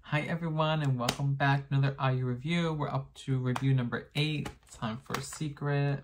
Hi everyone and welcome back to another IU review. We're up to review number 8. Time for Secret.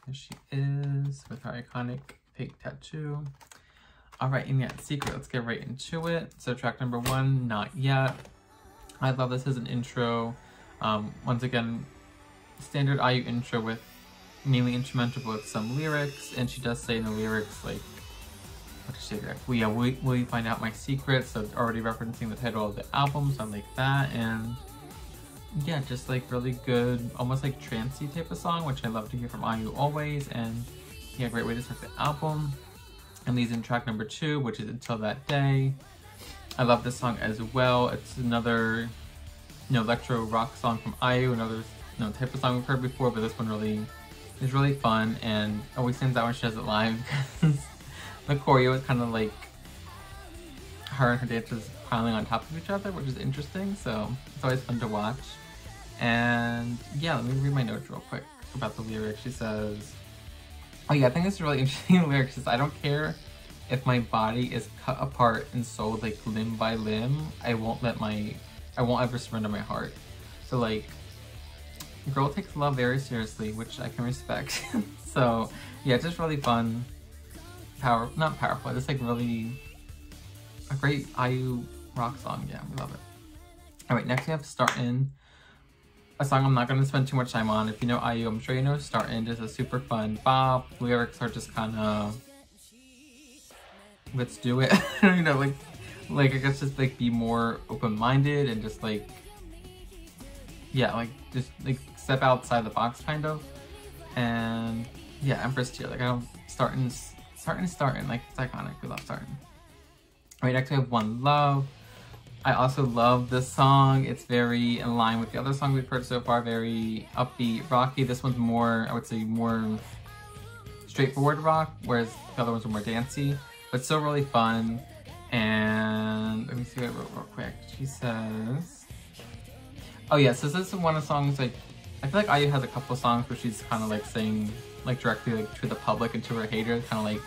There she is with her iconic fake tattoo. Alright, and yeah, Secret, let's get right into it. So track number 1, Not Yet. I love this as an intro. Once again, standard IU intro with mainly instrumental with some lyrics, and she does say in the lyrics like, what does she say? Will you find out my secret? So already referencing the title of the album, so I like that. And yeah, just like really good, almost like trancey type of song, which I love to hear from IU always. And yeah, great way to start the album. And leads in track number 2, which is Until That Day. I love this song as well. It's another, electro rock song from IU, another type of song we've heard before, but this one really is really fun and always stands out when she does it live because the choreo is kind of like her and her dancers piling on top of each other, which is interesting, so it's always fun to watch. And yeah, let me read my notes real quick about the lyrics. She says, oh yeah, I think this is really interesting lyrics. She says, I don't care if my body is cut apart and sold like limb by limb, I won't ever surrender my heart. So like, girl takes love very seriously, which I can respect. So yeah, just really fun. Not powerful, just like really a great IU rock song. Yeah, we love it. Alright, next we have Startin, a song I'm not going to spend too much time on. If you know IU, I'm sure you know Startin. Just a super fun bop. Lyrics are just kind of, let's do it. Like I guess just like be more open-minded and just like, yeah, like just like step outside the box kind of. And yeah, Empress tier. Like I don't Startin, like it's iconic. We love Startin. Alright, next we have One Love. I also love this song. It's very in line with the other songs we've heard so far. Very upbeat, rocky. This one's more, I would say, more straightforward rock, whereas the other ones are more dancey, but still really fun. And let me see what I wrote real quick. She says, oh yeah, so this is one of the songs, like, I feel like IU has a couple songs where she's kind of like saying like directly like to the public and to her haters, kind of like,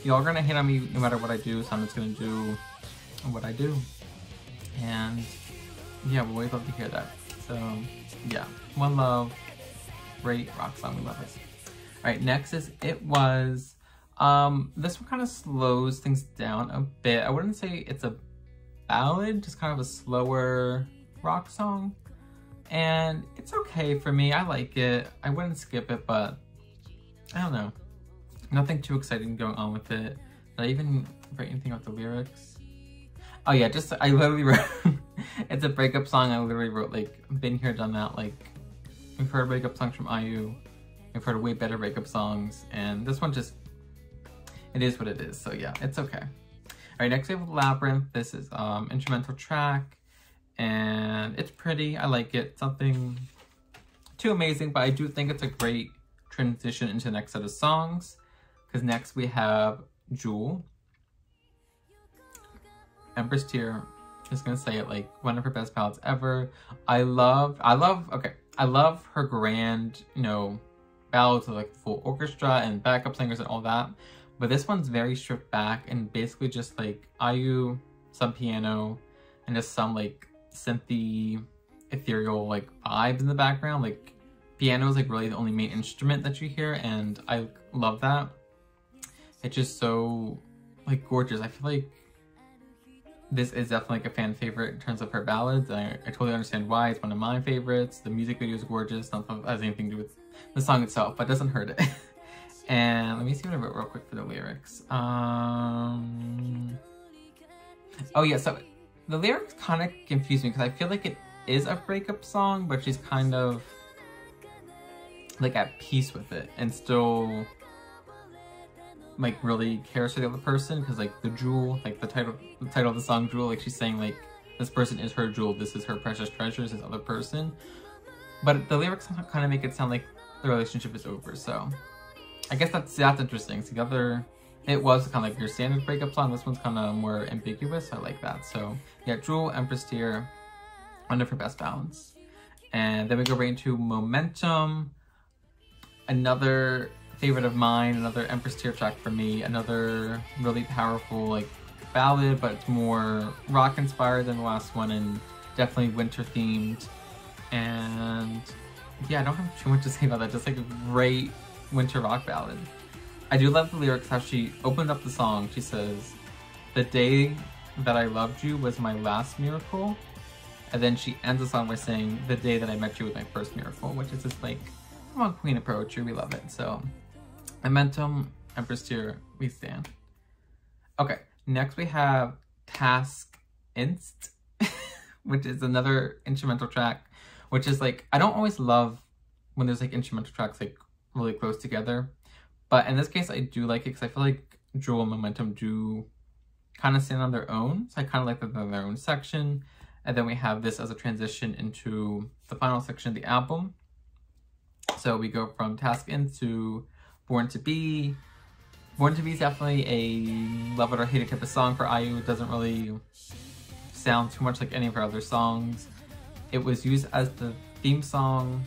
y'all are gonna hate on me no matter what I do, so I'm just gonna do what I do. And yeah, we always love to hear that. So yeah, One Love, great rock song, we love it. Alright, next is It Was. This one kind of slows things down a bit. I wouldn't say it's a ballad, just kind of a slower rock song. And it's okay for me, I like it. I wouldn't skip it, but I don't know. Nothing too exciting going on with it. Did I even write anything about the lyrics? Oh yeah, just, I literally wrote, it's a breakup song. I literally wrote like, been here, done that. Like, we've heard breakup songs from IU. We've heard way better breakup songs. And this one just, it is what it is. So yeah, it's okay. Alright, next we have Labyrinth. This is instrumental track. And it's pretty, I like it. Something too amazing, but I do think it's a great transition into the next set of songs. Because next we have Jewel. Empress tier, just gonna say it, like one of her best ballads ever. I love her grand, ballads with like full orchestra and backup singers and all that. But this one's very stripped back and basically just like IU, some piano, and just some like synthy, ethereal like vibes in the background. Like piano is like really the only main instrument that you hear, and I love that. It's just so like gorgeous. I feel like this is definitely like a fan favorite in terms of her ballads. I totally understand why. It's one of my favorites. The music video is gorgeous. Nothing has anything to do with the song itself, but it doesn't hurt it. And let me see what I wrote real quick for the lyrics. Oh yeah, so the lyrics kind of confuse me because I feel like it is a breakup song, but she's kind of like at peace with it and still like really cares for the other person, because like the jewel, like the title of the song, Jewel, like she's saying like this person is her jewel, this is her precious treasure, this other person. But the lyrics kind of make it sound like the relationship is over, so I guess that's interesting. So the other, it was kind of like your standard breakup song, this one's kind of more ambiguous, so I like that. So yeah, Jewel, Empress tier, one of her best ballads. And then we go right into Momentum, another favorite of mine, another Empress tier track for me, another really powerful like ballad, but it's more rock inspired than the last one and definitely winter themed. And yeah, I don't have too much to say about that, just like a great winter rock ballad. I do love the lyrics, how she opened up the song. She says, "The day that I loved you was my last miracle." And then she ends the song by saying, "The day that I met you was my first miracle," which is just like, come on, queen of poetry, we love it. So, Momentum, Empress tier, we stand. Okay, next we have taskinst, which is another instrumental track, which is like, I don't always love when there's like instrumental tracks like really close together. But in this case, I do like it because I feel like Jewel and Momentum do kind of stand on their own. So I kind of like them in their own section. And then we have this as a transition into the final section of the album. So we go from Taskinst to Born to Be. Born to Be is definitely a love it or hate it type of song for IU. It doesn't really sound too much like any of her other songs. It was used as the theme song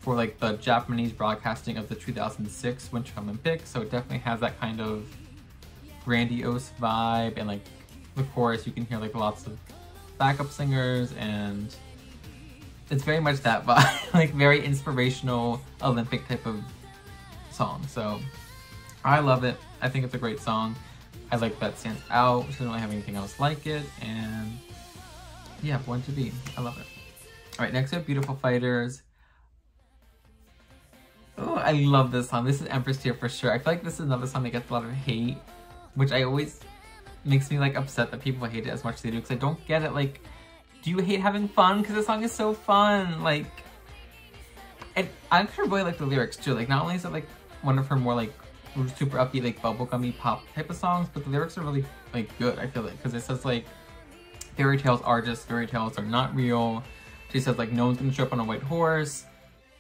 for like the Japanese broadcasting of the 2006 Winter Olympics, so it definitely has that kind of grandiose vibe, and like the chorus you can hear like lots of backup singers, and it's very much that vibe, like very inspirational Olympic type of song. So I love it. I think it's a great song. I like that it stands out. She doesn't really have anything else like it, and yeah, Born to Be. I love it. All right, next we have Beautiful Fighters. Oh, I love this song. This is Empress tier for sure. I feel like this is another song that gets a lot of hate, which I always makes me like upset that people hate it as much as they do, because I don't get it. Like, do you hate having fun? Because the song is so fun. Like, and I actually really like the lyrics too. Like, not only is it like one of her more like super upbeat, like bubblegummy pop type of songs, but the lyrics are really like good, I feel like, because it says like, fairy tales are just fairy tales, are not real. She says like, no one's gonna show up on a white horse.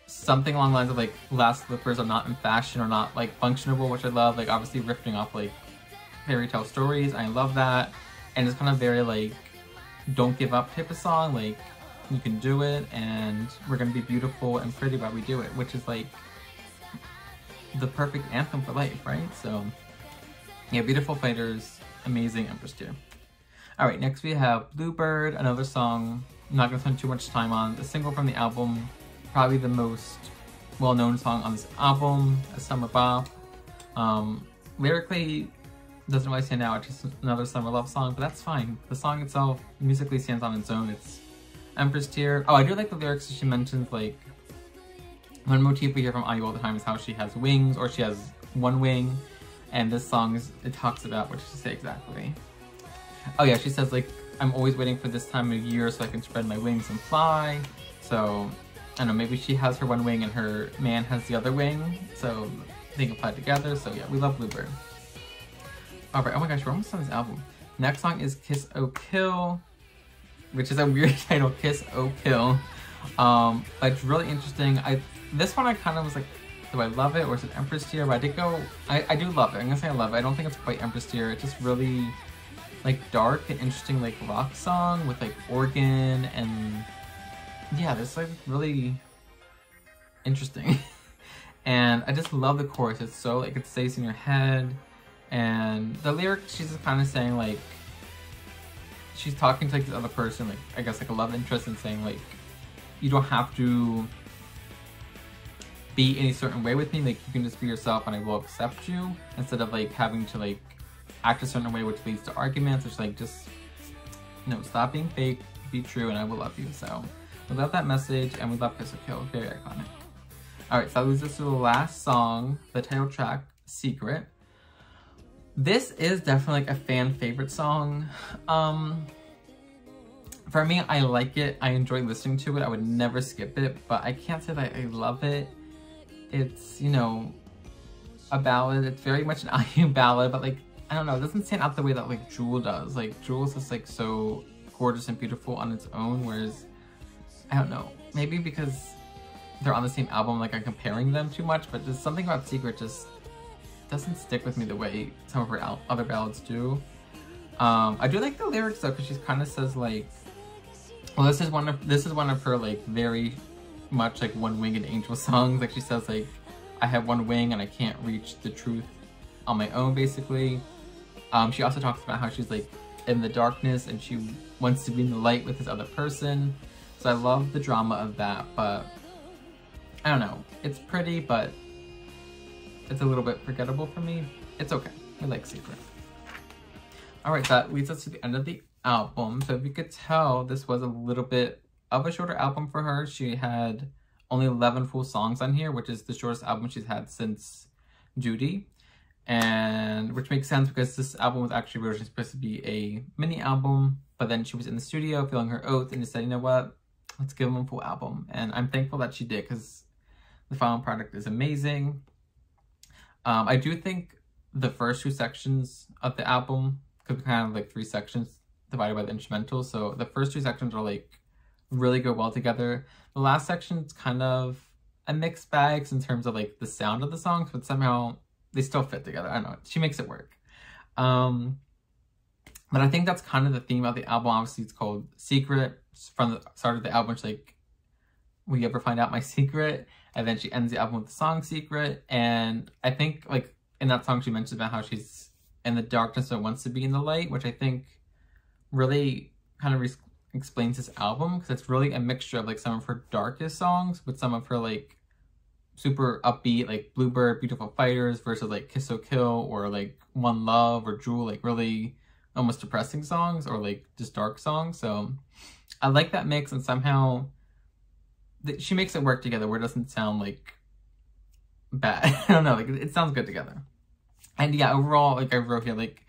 Something along the lines of like, glass slippers are not in fashion or not like functionable, which I love. Like, obviously riffing off like fairy tale stories. I love that. And it's kind of very like, don't give up type of song. Like, you can do it, and we're gonna be beautiful and pretty while we do it, which is like the perfect anthem for life, right? So yeah, Beautiful Fighters, amazing Empress tier. All right, next we have Bluebird, another song I'm not gonna spend too much time on. The single from the album, probably the most well-known song on this album, a summer bop. Lyrically, doesn't really stand out, it's just another summer love song, but that's fine. The song itself musically stands on its own. It's Empress tier. Oh, I do like the lyrics. She mentions like, one motif we hear from IU all the time is how she has wings, or she has one wing, and this song it talks about what she say exactly. Oh yeah, she says like, I'm always waiting for this time of year so I can spread my wings and fly. So I don't know, maybe she has her one wing and her man has the other wing, so they can fly together. So yeah, we love Bluebird. Alright, oh my gosh, we're almost on this album. Next song is Kiss O Kill, which is a weird title, Kiss O Kill. But it's really interesting. This one I kind of was like, do I love it or is it Empress tier? But I do love it. I'm gonna say I love it. I don't think it's quite Empress tier. It's just really like dark and interesting, like rock song with like organ, and yeah, this like really interesting. And I just love the chorus. It's so like, it stays in your head. And the lyrics, she's just kind of saying like, she's talking to like this other person, like I guess like a love interest, and saying like, you don't have to be any certain way with me, like you can just be yourself and I will accept you, instead of like having to like act a certain way which leads to arguments. It's like, just, no, stop being fake, be true, and I will love you. So we love that message, and we love Kiss or Kill, very iconic. Alright, so that leads us to the last song, the title track, Secret. This is definitely like a fan favorite song. For me, I like it. I enjoy listening to it. I would never skip it, but I can't say that I love it. It's, you know, a ballad. It's very much an IU ballad, but like, I don't know, it doesn't stand out the way that like Jewel does. Like, Jewel's just like so gorgeous and beautiful on its own, whereas, I don't know, maybe because they're on the same album, like I'm comparing them too much, but just something about Secret just doesn't stick with me the way some of her other ballads do. I do like the lyrics though, because she kind of says like, well, this is one of her like very much like one-winged angel songs. Like she says like, I have one wing and I can't reach the truth on my own, basically. She also talks about how she's like in the darkness and she wants to be in the light with this other person. So I love the drama of that, but I don't know. It's pretty, but it's a little bit forgettable for me. It's okay. I like Secret. Alright, that leads us to the end of the album. So if you could tell, this was a little bit of a shorter album for her. She had only 11 full songs on here, which is the shortest album she's had since Judy. And which makes sense because this album was actually originally supposed to be a mini album, but then she was in the studio feeling her oats and decided, you know what, let's give them a full album. And I'm thankful that she did because the final product is amazing. I do think the first 2 sections of the album could be kind of like 3 sections divided by the instrumentals. So the first 2 sections are like really go well together. The last section's kind of a mixed bag in terms of like the sound of the songs, but somehow they still fit together. I don't know. She makes it work. But I think that's kind of the theme of the album. Obviously, it's called Secret. From the start of the album, she's like, will you ever find out my secret? And then she ends the album with the song Secret. And I think like in that song, she mentions about how she's in the darkness but wants to be in the light, which I think really kind of explains this album because it's really a mixture of like some of her darkest songs with some of her like super upbeat, like Bluebird, Beautiful Fighters versus like Kiss or Kill or like One Love or Jewel, like really almost depressing songs or like just dark songs. So I like that mix, and somehow she makes it work together where it doesn't sound like bad. I don't know, like it sounds good together. And yeah, overall, like I wrote here, like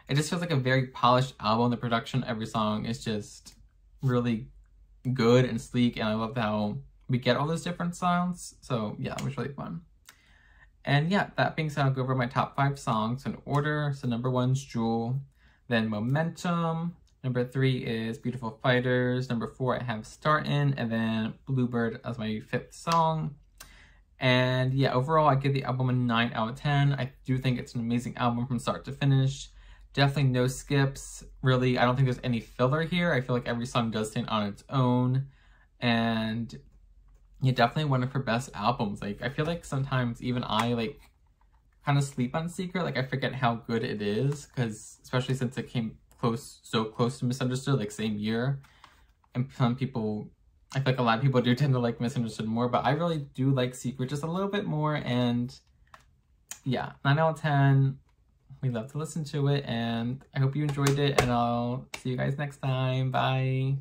it just feels like a very polished album. The production, every song is just really good and sleek, and I love how we get all those different sounds. So yeah, it was really fun. And yeah, that being said, I'll go over my top 5 songs in order. So number 1's Jewel, then Momentum, number 3 is Beautiful Fighters, number 4 I have Startin, and then Bluebird as my 5th song. And yeah, overall I give the album a 9 out of 10. I do think it's an amazing album from start to finish. Definitely no skips. Really, I don't think there's any filler here. I feel like every song does stand on its own. And yeah, definitely one of her best albums. Like, I feel like sometimes even I, like, kind of sleep on Secret. Like, I forget how good it is. Because, especially since it came so close to Misunderstood, like, same year. And some people, I feel like a lot of people do tend to like Misunderstood more. But I really do like Secret just a little bit more. And yeah, 9 out of 10. We love to listen to it. And I hope you enjoyed it. And I'll see you guys next time. Bye.